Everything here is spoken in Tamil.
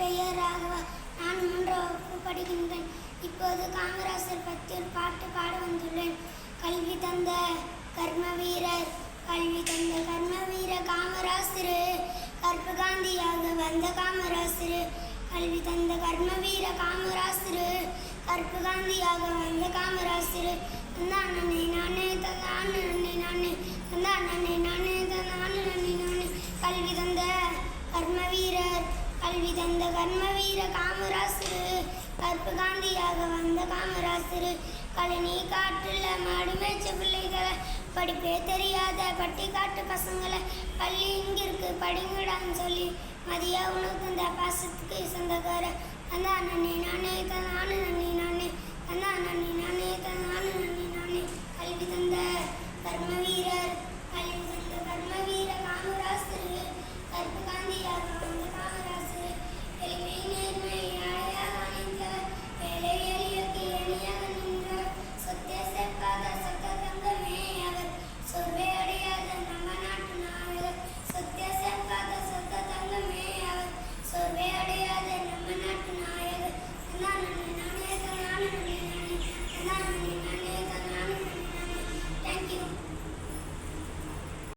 பெயர் ராகவா. நான் 3ஆம் வகுப்பு படிக்கின்றேன். இப்போது காமராசர் பற்றி ஒரு பாட்டு பாட வந்துள்ளேன். கல்வி தந்த கர்ம வீரர், கல்வி தந்த கர்ம வீரர் காமராசர், கற்பு காந்தியாக வந்த காமராசர். கல்வி தந்த கர்ம வீர காமராசர், கற்பு காந்தியாக வந்த காமராசர். தந்தான் நன்னே நானே, தந்தான் நன்னே நானே, தந்தான் நன்னே நானே, தந்தான் நன்னே நானே. கல்வி தந்த கர்ம வீரர், கல்வி தந்த கர்ம வீர காமராசர், கற்பு காந்தியாக வந்த காமராசர். கழனி காட்டுல மாடு மேய்ச்ச பிள்ளைகளை, படிப்பே தெரியாத பட்டி காட்டு பசங்களை, பள்ளி இங்கிருக்கு படிங்கடான்னு சொல்லி மதிய உணவு தந்த பாசத்துக்கு சொந்தக்கார. தந்தான் நன்னே நானே, தந்தான் நன்னே நானே, தந்தான் நன்னே நானே, தந்தான் நன்னே நானே. கல்வி தந்த கர்ம